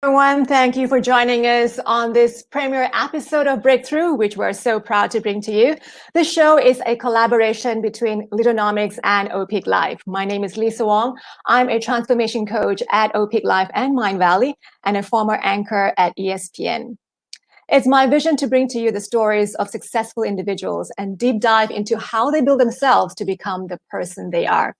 Everyone, thank you for joining us on this premiere episode of Breakthrough, which we're so proud to bring to you. This show is a collaboration between Leaderonomics and Opeaklife. My name is Lisa Wong. I'm a transformation coach at Opeaklife and Mindvalley and a former anchor at ESPN. It's my vision to bring to you the stories of successful individuals and deep dive into how they build themselves to become the person they are.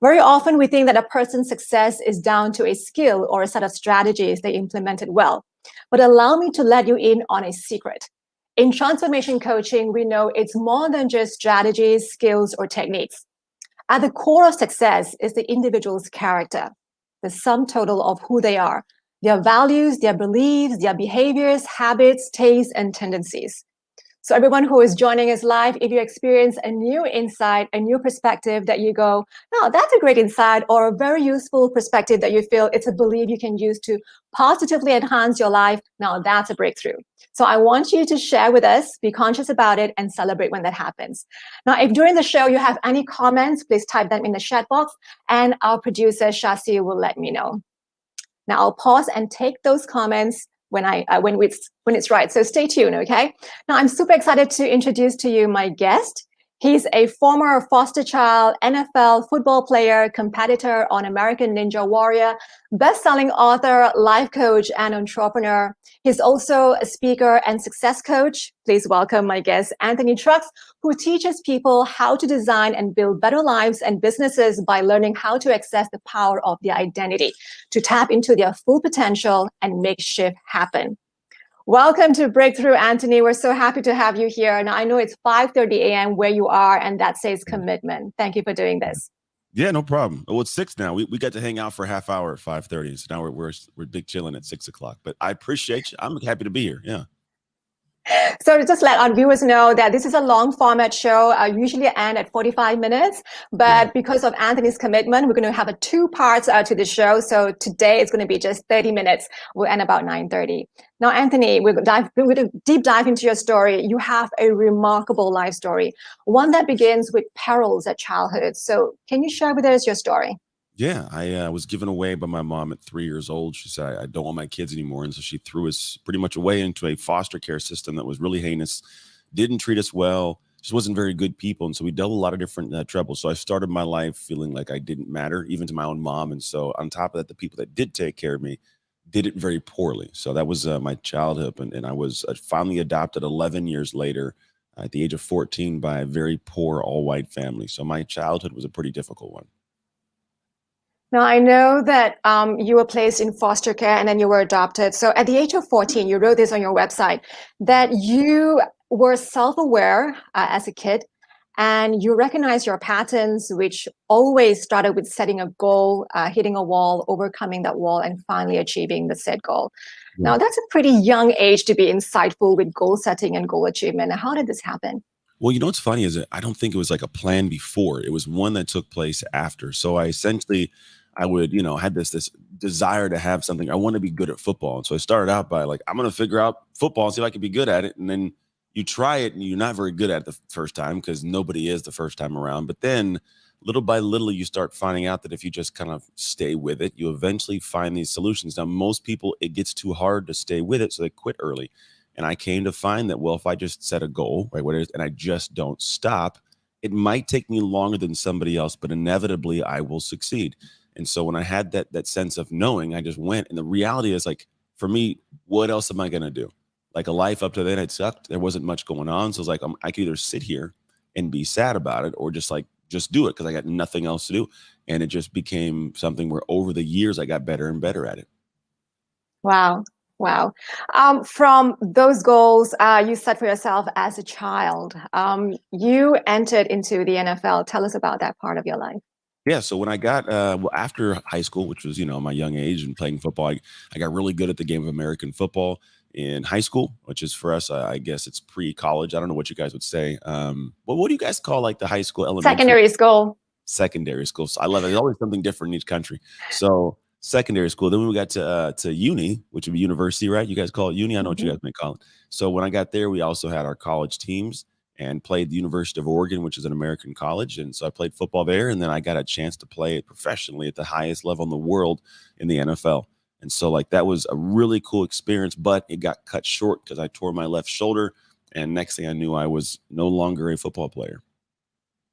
Very often we think that a person's success is down to a skill or a set of strategies they implemented well. But allow me to let you in on a secret. In transformation coaching, we know it's more than just strategies, skills, or techniques. At the core of success is the individual's character, the sum total of who they are, their values, their beliefs, their behaviors, habits, tastes, and tendencies. So everyone who is joining us live, if you experience a new insight, a new perspective that you go, no, that's a great insight, or a very useful perspective that you feel it's a belief you can use to positively enhance your life, now that's a breakthrough. So I want you to share with us, be conscious about it, and celebrate when that happens. Now, if during the show you have any comments, please type them in the chat box, and our producer, Shasi, will let me know. Now I'll pause and take those comments when it's right. So stay tuned, okay? Now I'm super excited to introduce to you my guest. He's a former foster child, NFL football player, competitor on American Ninja Warrior, best-selling author, life coach, and entrepreneur. He's also a speaker and success coach. Please welcome my guest, Anthony Trucks, who teaches people how to design and build better lives and businesses by learning how to access the power of their identity, to tap into their full potential and make shift happen. Welcome to Breakthrough, Anthony. We're so happy to have you here. Now, I know it's 5:30 a.m. where you are, and that says commitment. Thank you for doing this. Yeah, no problem. Well, it's 6 now. We got to hang out for a half hour at 5:30. So now we're big chilling at 6 o'clock. But I appreciate you. I'm happy to be here. Yeah. So just let our viewers know that this is a long format show, usually end at 45 minutes. But because of Anthony's commitment, we're going to have a 2 parts to the show. So today it's going to be just 30 minutes. We'll end about 9:30. Now, Anthony, we're going to deep dive into your story. You have a remarkable life story, one that begins with perils at childhood. So can you share with us your story? Yeah, I was given away by my mom at 3 years old. She said, I don't want my kids anymore. And so she threw us pretty much away into a foster care system that was really heinous, didn't treat us well, just wasn't very good people. And so we dealt with a lot of different trouble. So I started my life feeling like I didn't matter, even to my own mom. And so on top of that, the people that did take care of me did it very poorly. So that was my childhood. And I was finally adopted 11 years later at the age of 14 by a very poor all-white family. So my childhood was a pretty difficult one. Now, I know that you were placed in foster care and then you were adopted. So at the age of 14, you wrote this on your website, that you were self-aware as a kid and you recognized your patterns, which always started with setting a goal, hitting a wall, overcoming that wall, and finally achieving the said goal. Yeah. Now, that's a pretty young age to be insightful with goal setting and goal achievement. How did this happen? Well, you know what's funny is that I don't think it was like a plan before. It was one that took place after. So I would, had this desire to have something. I want to be good at football. And so I started out by like, I'm going to figure out football and see if I can be good at it. And then you try it and you're not very good at it the first time because nobody is the first time around. But then little by little, you start finding out that if you just kind of stay with it, you eventually find these solutions. Now, most people, it gets too hard to stay with it, so they quit early. And I came to find that, well, if I just set a goal, right, and I just don't stop, it might take me longer than somebody else, but inevitably I will succeed. And so when I had that sense of knowing, I just went. And the reality is, like, for me, what else am I going to do? Like, a life up to then, it sucked. There wasn't much going on. So it's like, I could either sit here and be sad about it or just do it because I got nothing else to do. And it just became something where over the years, I got better and better at it. Wow. Wow. From those goals you set for yourself as a child, you entered into the NFL. Tell us about that part of your life. Yeah. So when I got, after high school, which was, my young age and playing football, I got really good at the game of American football in high school, which is for us, I guess it's pre-college. I don't know what you guys would say. What do you guys call like the high school? Elementary? Secondary school. Secondary school. So I love it. There's always something different in each country. So secondary school. Then when we got to uni, which would be university, right? You guys call it uni? I know what you guys may call it. So when I got there, we also had our college teams and played the University of Oregon, which is an American college. And so I played football there. And then I got a chance to play it professionally at the highest level in the world in the NFL. And so like that was a really cool experience, but it got cut short because I tore my left shoulder. And next thing I knew, I was no longer a football player.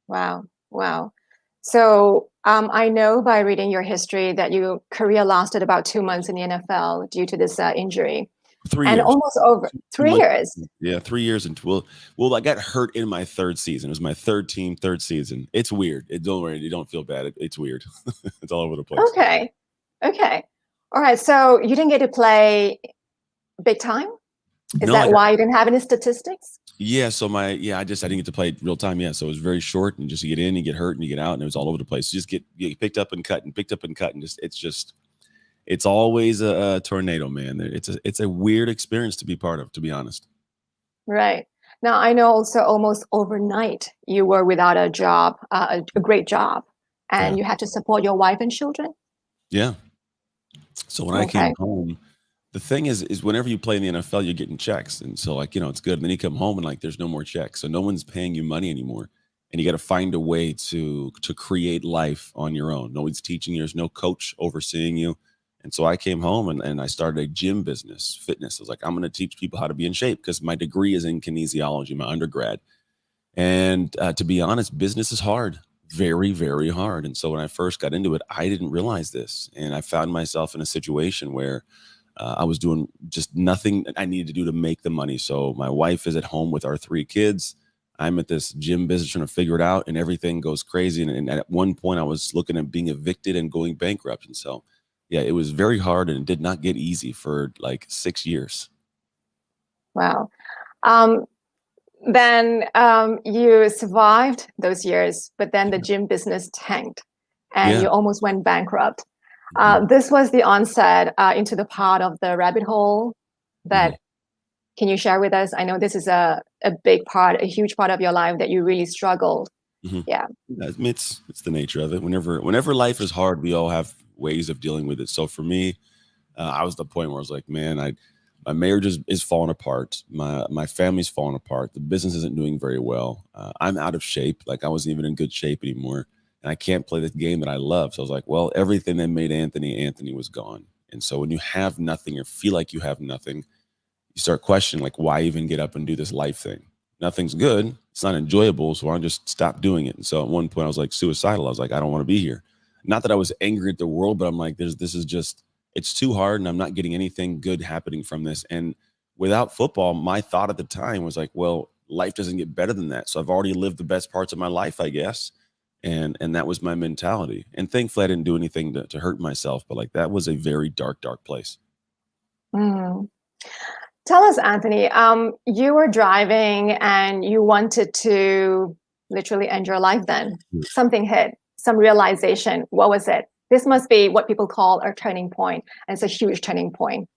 Wow. Wow. So I know by reading your history that your career lasted about 2 months in the NFL due to this injury, 3 and years. almost over Two three months. years. Yeah, 3 years into well, I got hurt in my third season. It was my third team, third season. It's weird. Don't worry, you don't feel bad. It's weird. It's all over the place. Okay. Okay. All right. So you didn't get to play big time? Is No, that why you didn't have any statistics? yeah. So I didn't get to play real time. Yeah, so it was very short, and just you get in, you get hurt, and you get out, and it was all over the place. You just get picked up and cut, and picked up and cut, and it's always a tornado, man. It's a weird experience to be part of, to be honest. Right. Now, I know also almost overnight you were without a job, a great job, Yeah, and you had to support your wife and children. yeah. So when I Okay. came home, the thing is whenever you play in the NFL, you're getting checks. And so like, it's good. And then you come home and like there's no more checks. So no one's paying you money anymore. And you got to find a way to create life on your own. No one's teaching you, there's no coach overseeing you. And so I came home and I started a gym business, fitness. I was like, I'm going to teach people how to be in shape because my degree is in kinesiology, my undergrad. And to be honest, business is hard, very, very hard. And so when I first got into it, I didn't realize this. And I found myself in a situation where I was doing just nothing I needed to do to make the money. So my wife is at home with our 3 kids. I'm at this gym business trying to figure it out, and everything goes crazy. And at one point, I was looking at being evicted and going bankrupt. And so, yeah, it was very hard, and it did not get easy for like 6 years. Wow. Um, then you survived those years, but then the gym business tanked and Yeah. you almost went bankrupt. Mhm. This was the onset into the part of the rabbit hole Mhm. that can you share with us? I know this is a big part, a huge part of your life that you really struggled. Mhm. Yeah. Yeah, I mean, it's the nature of it. Whenever life is hard, we all have ways of dealing with it. So for me, I was at the point where I was like, man, my marriage is falling apart. My family's falling apart. The business isn't doing very well. I'm out of shape. Like I wasn't even in good shape anymore, and I can't play the game that I love. So I was like, well, everything that made Anthony was gone. And so when you have nothing or feel like you have nothing, you start questioning like, why even get up and do this life thing? Nothing's good. It's not enjoyable. So I just stop doing it. And so at one point I was like suicidal. I was like, I don't want to be here. Not that I was angry at the world, but I'm like, this is just, it's too hard and I'm not getting anything good happening from this. And without football, my thought at the time was like, well, life doesn't get better than that. So I've already lived the best parts of my life, I guess. And that was my mentality. And thankfully I didn't do anything to hurt myself, but like that was a very dark, dark place. Mm. Tell us, Anthony, you were driving and you wanted to literally end your life then. Something hit, some realization. What was it? This must be what people call a turning point, and it's a huge turning point.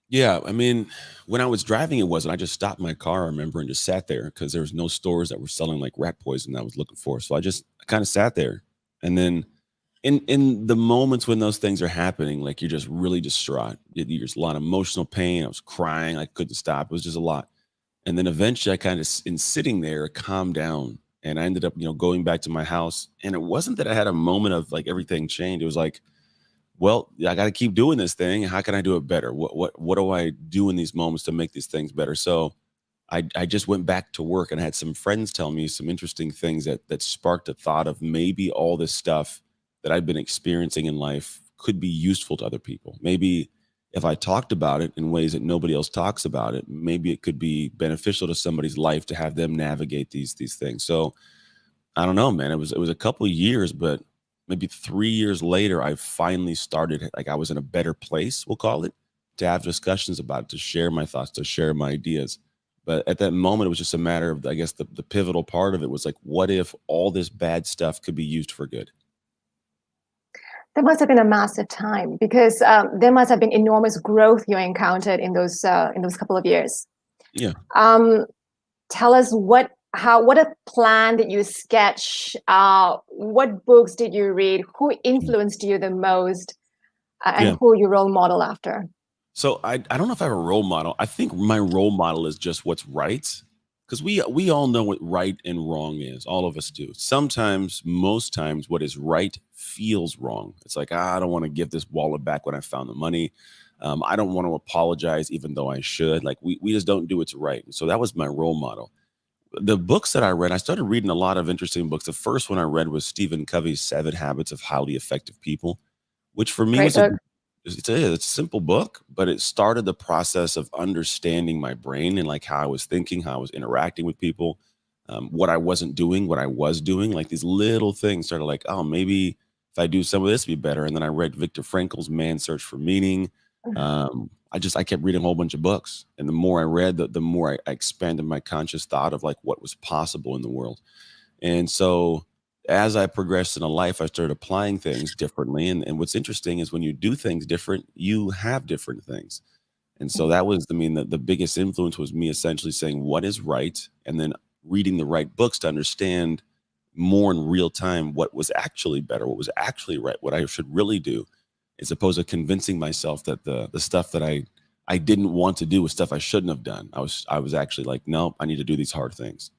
Yeah, I mean, when I was driving, it wasn't. I just stopped my car, I remember, and just sat there because there was no stores that were selling like rat poison that I was looking for. So I kind of sat there. And then in the moments when those things are happening, like you're just really distraught. There's a lot of emotional pain. I was crying. I couldn't stop. It was just a lot. And then eventually I kind of in sitting there, calmed down. And I ended up, going back to my house. And it wasn't that I had a moment of like everything changed. It was like, well, I got to keep doing this thing. How can I do it better? What do I do in these moments to make these things better? So I just went back to work and I had some friends tell me some interesting things that sparked a thought of maybe all this stuff that I've been experiencing in life could be useful to other people. Maybe if I talked about it in ways that nobody else talks about it, maybe it could be beneficial to somebody's life to have them navigate these things. So I don't know, man. It was a couple of years, but maybe 3 years later, I finally started like I was in a better place, we'll call it, to have discussions about it, to share my thoughts, to share my ideas. But at that moment, it was just a matter of, I guess, the pivotal part of it was like, what if all this bad stuff could be used for good? That must have been a massive time because there must have been enormous growth you encountered in those couple of years. Yeah. Tell us what a plan did you sketch? What books did you read? Who influenced you the most, and Yeah. who you role model after? So I don't know if I have a role model. I think my role model is just what's right. because we all know what right and wrong is. All of us do. Sometimes, most times, what is right feels wrong. It's like, I don't want to give this wallet back when I found the money. I don't want to apologize, even though I should. Like we just don't do what's right. So that was my role model. The books that I read, I started reading a lot of interesting books. The first one I read was Stephen Covey's Seven Habits of Highly Effective People, which for me Great was a book. it's a simple book, but it started the process of understanding my brain and like how I was thinking, how I was interacting with people, what I wasn't doing, what I was doing. Like these little things started like, oh, maybe if I do some of this, it'd be better. And then I read Viktor Frankl's Man's Search for Meaning. I kept reading a whole bunch of books, and the more I read, the more I expanded my conscious thought of like what was possible in the world. And so as I progressed in a life, I started applying things differently. And what's interesting is when you do things different, you have different things. And so that was, I mean, the biggest influence was me essentially saying what is right, and then reading the right books to understand more in real time what was actually better, what was actually right, what I should really do, as opposed to convincing myself that the stuff that I didn't want to do was stuff I shouldn't have done. I was actually like, no, I need to do these hard things.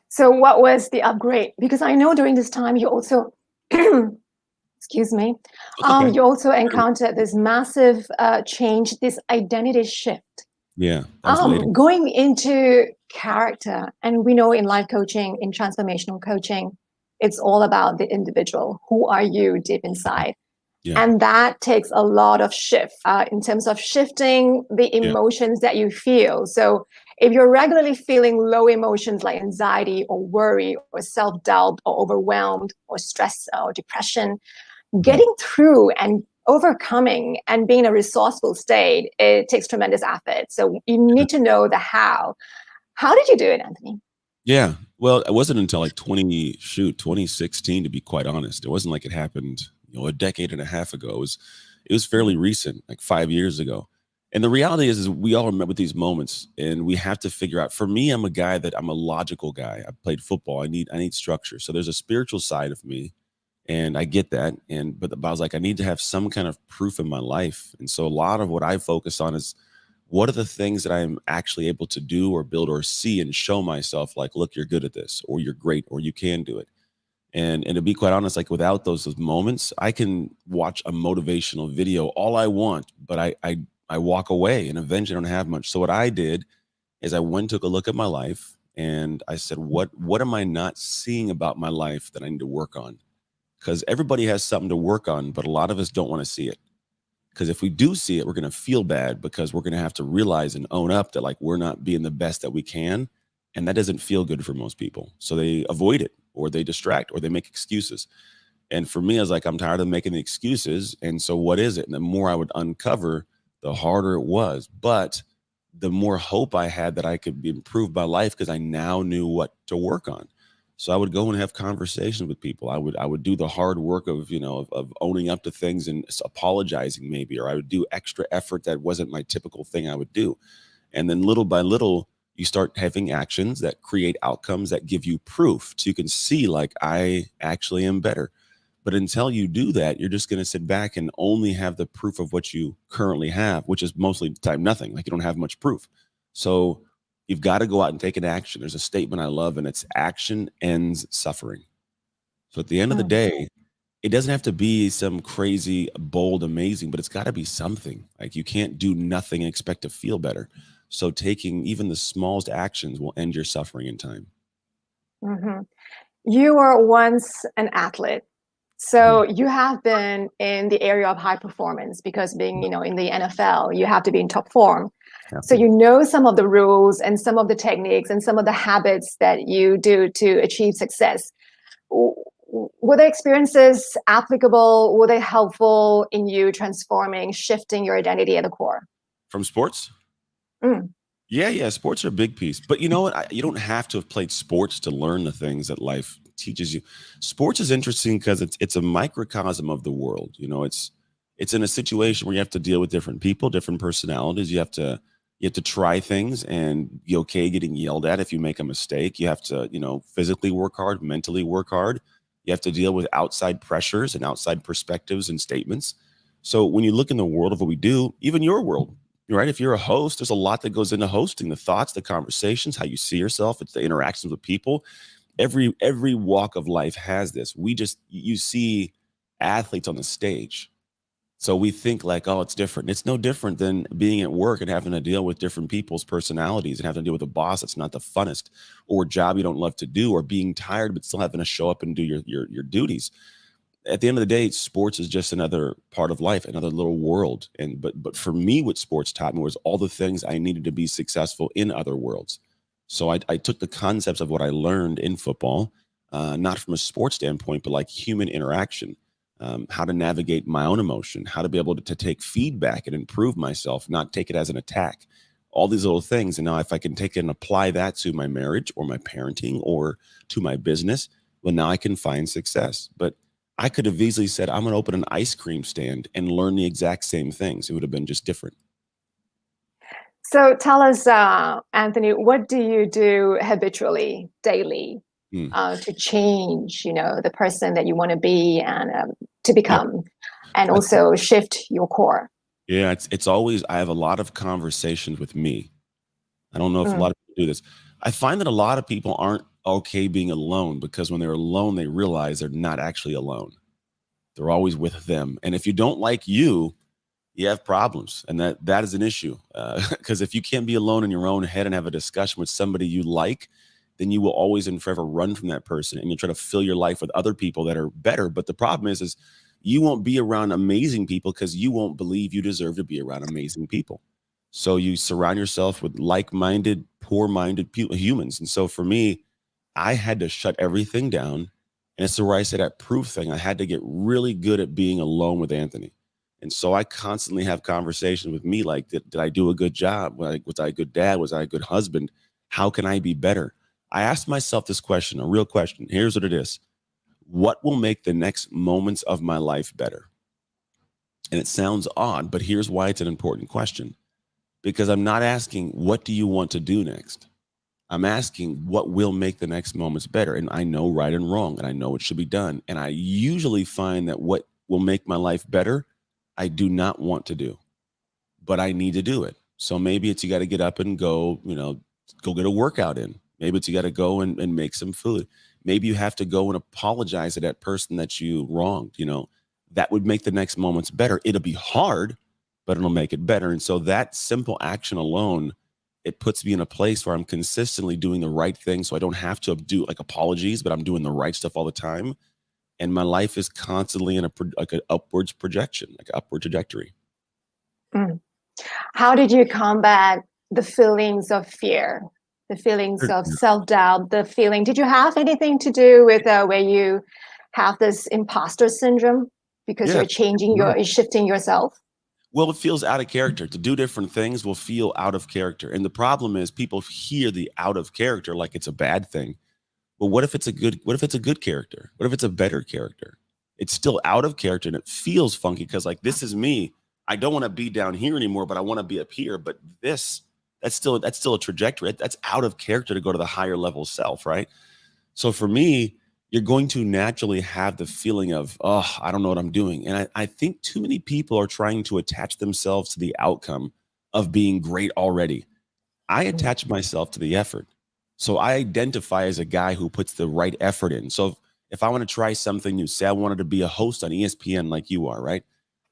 So what was the upgrade? Because I know during this time you also, excuse me, That's okay. you also encountered this massive change, this identity shift, Yeah, that was later. going into character. And we know in life coaching, in transformational coaching, it's all about the individual. Who are you deep inside? Yeah, And that takes a lot of shift in terms of shifting the yeah, emotions that you feel. So if you're regularly feeling low emotions like anxiety or worry or self-doubt or overwhelmed or stress or depression, mhm. getting through and overcoming and being in a resourceful state, it takes tremendous effort. So you need to know the how. How did you do it, Anthony? Yeah. Well, it wasn't until like 2016, to be quite honest. It wasn't like it happened, a decade and a half ago. It was fairly recent, like 5 years ago. And the reality is we all remember these moments, and we have to figure out. For me, I'm a logical guy. I played football. I need structure. So there's a spiritual side of me, and I get that. But I was like, I need to have some kind of proof in my life. And so a lot of what I focus on is what are the things that I'm actually able to do or build or see and show myself like, look, you're good at this, or you're great, or you can do it. And to be quite honest, like without those moments, I can watch a motivational video all I want, but I walk away, and eventually I don't have much. So what I did is I went and took a look at my life, and I said, what am I not seeing about my life that I need to work on? Because everybody has something to work on, but a lot of us don't want to see it. Because if we do see it, we're going to feel bad, because we're going to have to realize and own up that like we're not being the best that we can. And that doesn't feel good for most people. So they avoid it, or they distract, or they make excuses. And for me, I was like, I'm tired of making the excuses. And so what is it? And the more I would uncover, the harder it was. But the more hope I had that I could improve my life, because I now knew what to work on. So I would go and have conversations with people. I would do the hard work of, of owning up to things and apologizing maybe, or I would do extra effort that wasn't my typical thing I would do. And then little by little, you start having actions that create outcomes that give you proof. So you can see like, I actually am better. But until you do that, you're just going to sit back and only have the proof of what you currently have, which is mostly the time nothing. Like you don't have much proof. So you've got to go out and take an action. There's a statement I love, and it's action ends suffering. So at the end of the Mm. day, it doesn't have to be some crazy, bold, amazing, but it's got to be something. Like you can't do nothing and expect to feel better. So taking even the smallest actions will end your suffering in time. Mm-hmm. You were once an athlete. Mhm. So you have been in the area of high performance because being, in the NFL, you have to be in top form. Have So to. you know some of the rules and some of the techniques and some of the habits that you do to achieve success. Were the experiences applicable? Were they helpful in you transforming, shifting your identity at the core? From sports? Mm. Yeah, yeah, sports are a big piece. But you know what? You don't have to have played sports to learn the things that life teaches you. Sports is interesting because it's a microcosm of the world. It's in a situation where you have to deal with different people, different personalities. You have to try things and be okay getting yelled at if you make a mistake. You have to, physically work hard, mentally work hard. You have to deal with outside pressures and outside perspectives and statements. So when you look in the world of what we do, even your world, right? If you're a host, there's a lot that goes into hosting: the thoughts, the conversations, how you see yourself. It's the interactions with people. Every walk of life has this. You see athletes on the stage. So we think like, oh, it's different. It's no different than being at work and having to deal with different people's personalities and having to deal with a boss that's not the funnest, or a job you don't love to do, or being tired but still having to show up and do your duties. At the end of the day, sports is just another part of life, another little world. And but for me, what sports taught me was all the things I needed to be successful in other worlds. So I took the concepts of what I learned in football, not from a sports standpoint, but like human interaction, how to navigate my own emotion, how to be able to take feedback and improve myself, not take it as an attack. All these little things. And now if I can take it and apply that to my marriage or my parenting or to my business, well, now I can find success. But I could have easily said, I'm going to open an ice cream stand and learn the exact same things. It would have been just different. So tell us, Anthony, what do you do habitually, daily, to change, the person that you want to be and to become, and also shift your core? Yeah, it's always, I have a lot of conversations with me. I don't know if a lot of people do this. I find that a lot of people aren't okay being alone, because when they're alone, they realize they're not actually alone. They're always with them. And if you don't like you have problems. And that is an issue. Because if you can't be alone in your own head and have a discussion with somebody you like, then you will always and forever run from that person. And you'll try to fill your life with other people that are better. But the problem is you won't be around amazing people because you won't believe you deserve to be around amazing people. So you surround yourself with like-minded, poor-minded humans. And so for me, I had to shut everything down. And it's where I said that proof thing. I had to get really good at being alone with Anthony. And so I constantly have conversations with me like, did I do a good job? Like, was I a good dad? Was I a good husband? How can I be better? I asked myself this question, a real question. Here's what it is. What will make the next moments of my life better? And it sounds odd, but here's why it's an important question. Because I'm not asking, what do you want to do next? I'm asking, what will make the next moments better? And I know right and wrong, and I know what should be done. And I usually find that what will make my life better, I do not want to do, but I need to do it. So maybe it's you got to get up and go, go get a workout in. Maybe it's you got to go and make some food. Maybe you have to go and apologize to that person that you wronged. That would make the next moments better. It'll be hard, but it'll make it better. And so that simple action alone, it puts me in a place where I'm consistently doing the right thing. So I don't have to do like apologies, but I'm doing the right stuff all the time. And my life is constantly in an upwards projection, like an upward trajectory. How did you combat the feelings of fear, the feelings of self-doubt, did you have anything to do with where you have this imposter syndrome because you're shifting yourself? Well, it feels out of character. To do different things will feel out of character. And the problem is people hear the out of character like it's a bad thing. But what if it's a good character? What if it's a better character? It's still out of character and it feels funky because like, this is me. I don't want to be down here anymore, but I want to be up here. But that's still a trajectory. That's out of character to go to the higher level self, right? So for me, you're going to naturally have the feeling of, oh, I don't know what I'm doing. And I think too many people are trying to attach themselves to the outcome of being great already. I attach myself to the effort. So I identify as a guy who puts the right effort in. So if I want to try something new, say I wanted to be a host on ESPN like you are, right?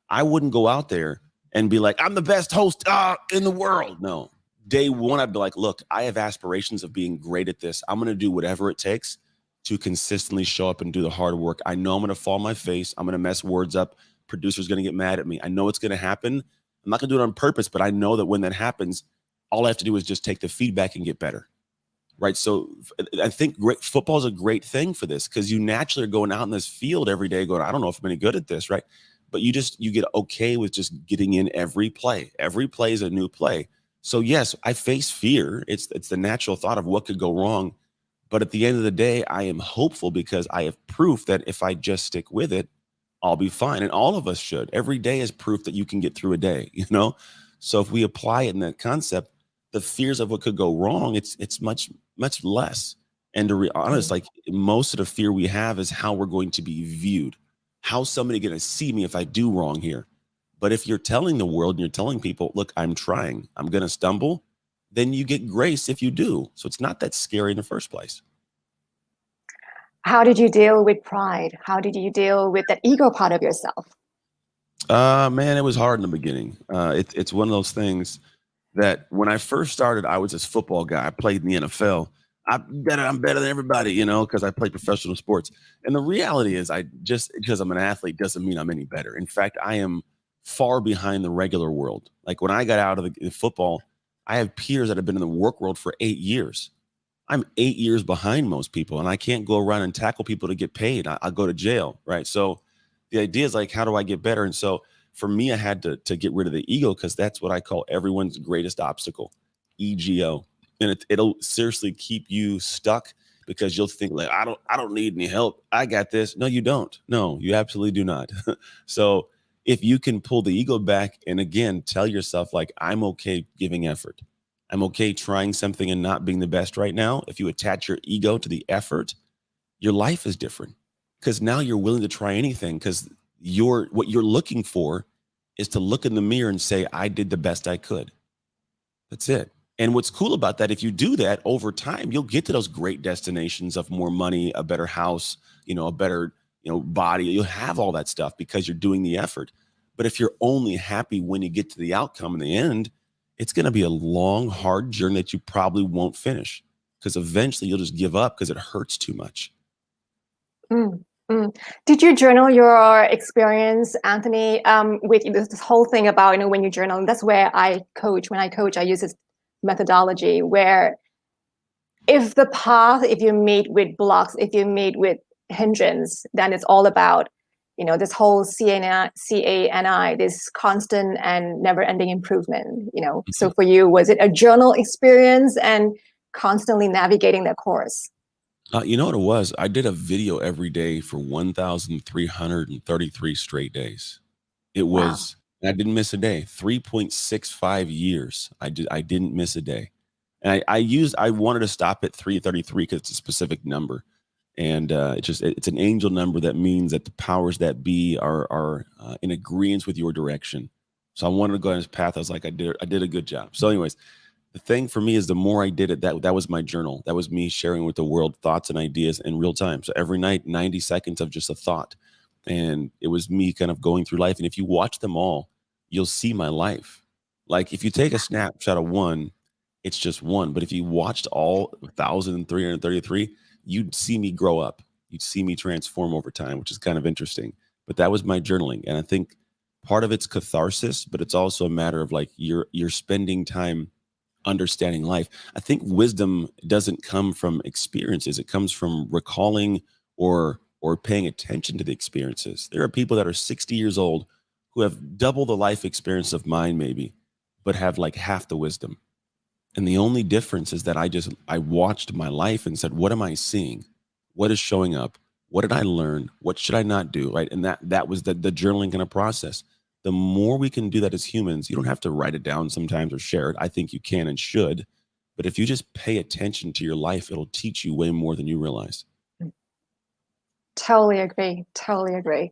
I wouldn't go out there and be like, I'm the best host in the world. No. Day one, I'd be like, look, I have aspirations of being great at this. I'm going to do whatever it takes to consistently show up and do the hard work. I know I'm going to fall on my face. I'm going to mess words up. Producer's going to get mad at me. I know it's going to happen. I'm not going to do it on purpose, but I know that when that happens, all I have to do is just take the feedback and get better. Right. So I think football is a great thing for this because you naturally are going out in this field every day going, I don't know if I'm any good at this. Right. But you get okay with just getting in every play. Every play is a new play. So yes, I face fear. It's the natural thought of what could go wrong. But at the end of the day, I am hopeful because I have proof that if I just stick with it, I'll be fine. And all of us should. Every day is proof that you can get through a day, So if we apply it in that concept, the fears of what could go wrong, it's much, much less. And to be honest, like most of the fear we have is how we're going to be viewed. How's somebody going to see me if I do wrong here? But if you're telling the world and you're telling people, look, I'm trying, I'm going to stumble, then you get grace if you do. So it's not that scary in the first place. How did you deal with pride? How did you deal with that ego part of yourself? Man, it was hard in the beginning. It's one of those things that when I first started, I was this football guy. I played in the NFL. I'm better than everybody, because I played professional sports. And the reality is, I just because I'm an athlete doesn't mean I'm any better. In fact, I am far behind the regular world. Like when I got out of the football, I have peers that have been in the work world for 8 years. I'm 8 years behind most people, and I can't go around and tackle people to get paid. I'll go to jail, right? So the idea is like, how do I get better? And so for me, I had to get rid of the ego because that's what I call everyone's greatest obstacle, ego, and it'll seriously keep you stuck because you'll think like, I don't need any help. I got this. No, you don't. No, you absolutely do not. So if you can pull the ego back and again tell yourself like, I'm okay giving effort. I'm okay trying something and not being the best right now. If you attach your ego to the effort, your life is different because now you're willing to try anything because what you're looking for is to look in the mirror and say, I did the best I could. That's it. And what's cool about that, if you do that over time, you'll get to those great destinations of more money, a better house, a better, body. You'll have all that stuff because you're doing the effort. But if you're only happy when you get to the outcome in the end, it's going to be a long, hard journey that you probably won't finish because eventually you'll just give up because it hurts too much. Mm, mm. Did you journal your experience, Anthony, with this whole thing about, when you journal? And that's where I coach. When I coach, I use this methodology where if you meet with blocks, if you meet with hindrance, then it's all about, this whole CANI, this constant and never-ending improvement, So for you, was it a journal experience and constantly navigating that course? You know what it was? I did a video every day for 1,333 straight days. It was, I didn't miss a day, 3.65 years. I didn't miss a day. And I wanted to stop at 333 because it's a specific number. And it's an angel number that means that the powers that be are in agreement with your direction. So I wanted to go on this path. I was like, I did a good job. So anyways, the thing for me is the more I did it, that was my journal. That was me sharing with the world thoughts and ideas in real time. So every night, 90 seconds of just a thought. And it was me kind of going through life. And if you watch them all, you'll see my life. Like if you take a snapshot of one, it's just one. But if you watched all 1,333, you'd see me grow up. You'd see me transform over time, which is kind of interesting. But that was my journaling. And I think part of it's catharsis, but it's also a matter of like you're spending time understanding life. I think wisdom doesn't come from experiences. It comes from recalling or paying attention to the experiences. There are people that are 60 years old who have double the life experience of mine maybe, but have like half the wisdom. And the only difference is that I watched my life and said, what am I seeing? What is showing up? What did I learn? What should I not do? Right. And that was the journaling kind of process. The more we can do that as humans, you don't have to write it down sometimes or share it. I think you can and should. But if you just pay attention to your life, it'll teach you way more than you realize. Totally agree. Totally agree.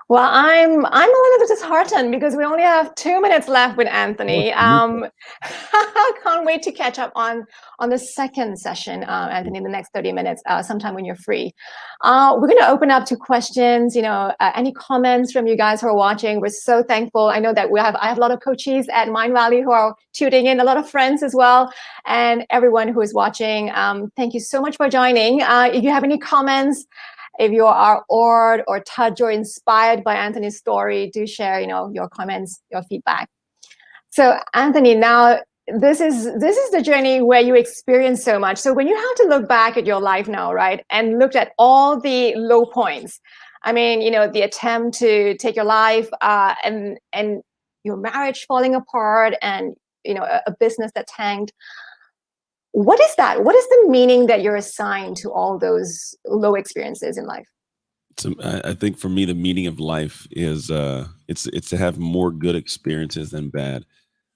Well, I'm a little bit disheartened because we only have 2 minutes left with Anthony. I can't wait to catch up on the second session, Anthony, in the next 30 minutes, sometime when you're free. We're going to open up to questions. Any comments from you guys who are watching? We're so thankful. I know that I have a lot of coaches at Mindvalley who are tuning in, a lot of friends as well, and everyone who is watching. Thank you so much for joining. If you have any comments, if you are awed or touched or inspired by Anthony's story, do share, your comments, your feedback. So, Anthony, now this is the journey where you experience so much. So, when you have to look back at your life now, right, and looked at all the low points, I mean, the attempt to take your life, and your marriage falling apart, and a business that tanked. What is that? What is the meaning that you're assigned to all those low experiences in life? So I think for me, the meaning of life is it's to have more good experiences than bad.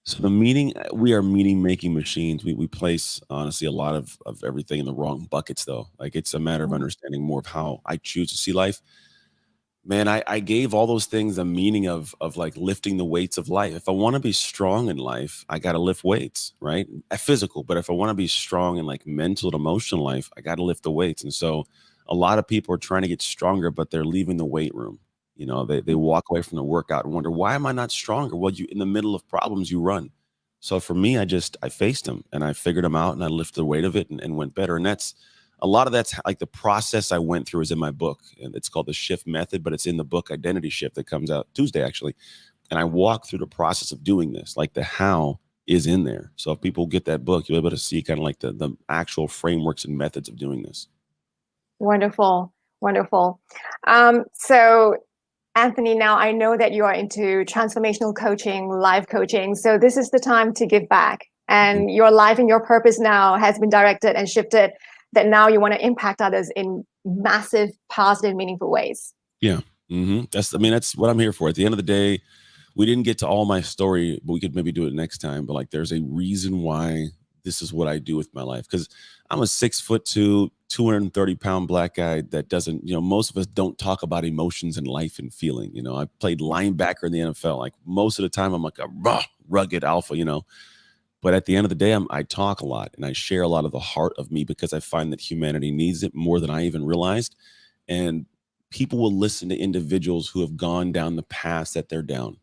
So the meaning, we are meaning making machines. We place honestly a lot of everything in the wrong buckets though. Like it's a matter of understanding more of how I choose to see life. Man, I gave all those things a meaning of like lifting the weights of life. If I want to be strong in life, I got to lift weights, right? Physical, but if I want to be strong in like mental and emotional life, I got to lift the weights. And so a lot of people are trying to get stronger, but they're leaving the weight room. You know, they walk away from the workout and wonder, why am I not stronger? Well, you in the middle of problems, you run. So for me, I faced them and I figured them out and I lifted the weight of it and went better. And that's a lot of that's like the process I went through is in my book, and it's called the Shift Method, but it's in the book Identity Shift that comes out Tuesday actually. And I walk through the process of doing this, like the how is in there. So if people get that book, you'll be able to see kind of like the actual frameworks and methods of doing this. Wonderful, wonderful. So Anthony, now I know that you are into transformational coaching, life coaching. So this is the time to give back. And your life and your purpose now has been directed and shifted that now you want to impact others in massive, positive, meaningful ways. Yeah. That's what I'm here for. At the end of the day, we didn't get to all my story, but we could maybe do it next time. But like, there's a reason why this is what I do with my life. Because I'm a 6'2", 230-pound black guy that doesn't, most of us don't talk about emotions and life and feeling. I played linebacker in the NFL. Like most of the time, I'm like a raw, rugged alpha, But at the end of the day, I talk a lot and I share a lot of the heart of me because I find that humanity needs it more than I even realized. And people will listen to individuals who have gone down the paths that they're down.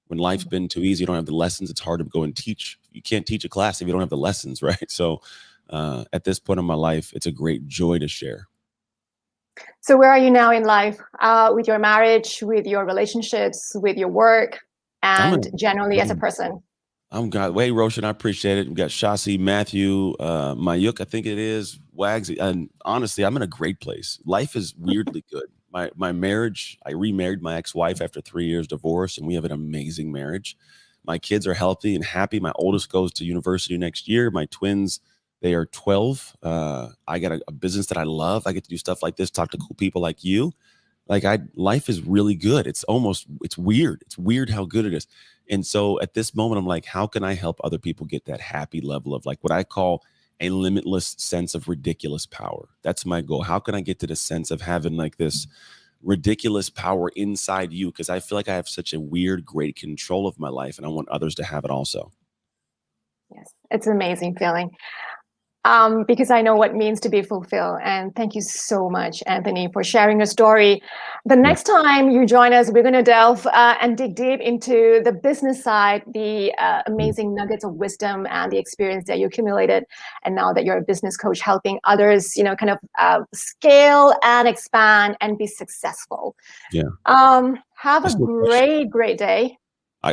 When life's been too easy, you don't have the lessons, it's hard to go and teach. You can't teach a class if you don't have the lessons, right? So at this point in my life, it's a great joy to share. So where are you now in life with your marriage, with your relationships, with your work, and generally as a person? I'm God. Way Roshan, I appreciate it. We got Shasi, Matthew, Mayuk, I think it is, Wags. And honestly, I'm in a great place. Life is weirdly good. My marriage, I remarried my ex-wife after 3 years divorce, and we have an amazing marriage. My kids are healthy and happy. My oldest goes to university next year. My twins, they are 12. I got a business that I love. I get to do stuff like this, talk to cool people like you. Life is really good. It's weird. It's weird how good it is. And so at this moment, I'm like, how can I help other people get that happy level of like what I call a limitless sense of ridiculous power? That's my goal. How can I get to the sense of having like this ridiculous power inside you? Because I feel like I have such a weird, great control of my life, and I want others to have it also. Yes, it's an amazing feeling. Because I know what it means to be fulfilled. And thank you so much, Anthony, for sharing your story. The next time you join us, we're going to delve and dig deep into the business side, the amazing nuggets of wisdom and the experience that you accumulated. And now that you're a business coach, helping others, kind of scale and expand and be successful. Yeah. Have a great day.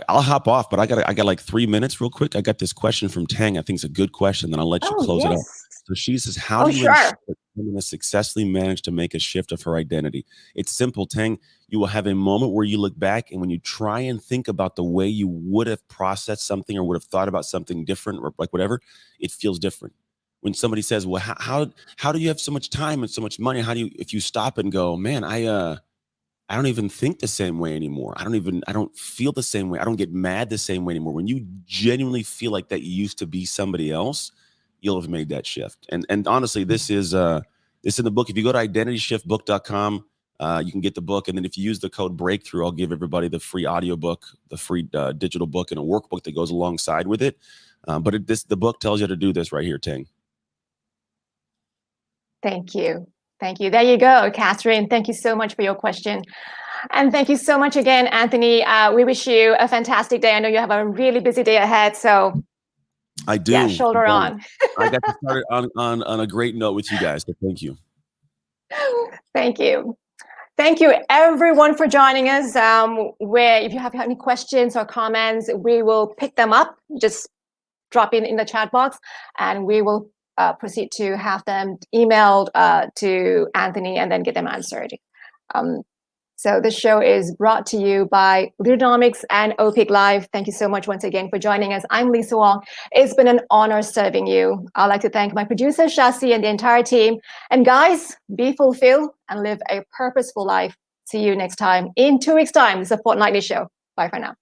I'll hop off, but I got like 3 minutes real quick. I got this question from Tang. I think it's a good question. Then I'll let you close it up. So she says, how do you ensure that women have successfully managed to make a shift of her identity? It's simple, Tang. You will have a moment where you look back, and when you try and think about the way you would have processed something or would have thought about something different or like whatever, it feels different. When somebody says, well, how do you have so much time and so much money? How do you, if you stop and go, man, I don't even think the same way anymore. I don't feel the same way. I don't get mad the same way anymore. When you genuinely feel like that you used to be somebody else, you'll have made that shift. And honestly, this is in the book. If you go to identityshiftbook.com, you can get the book. And then if you use the code breakthrough, I'll give everybody the free audiobook, the free digital book, and a workbook that goes alongside with it. But the book tells you how to do this right here, Ting. Thank you. Thank you. There you go, Catherine. Thank you so much for your question. And thank you so much again, Anthony. We wish you a fantastic day. I know you have a really busy day ahead. So I do. Yeah, shoulder on. I got to start on a great note with you guys. So thank you. Thank you. Thank you, everyone, for joining us. Where if you have any questions or comments, we will pick them up. Just drop in the chat box, and we will proceed to have them emailed to Anthony and then get them answered. So this show is brought to you by Leaderonomics and Opeaklife. Thank you so much once again for joining us. I'm Lisa Wong. It's been an honor serving you. I'd like to thank my producer, Shasi, and the entire team. And guys, be fulfilled and live a purposeful life. See you next time in 2 weeks' time. It's a fortnightly show. Bye for now.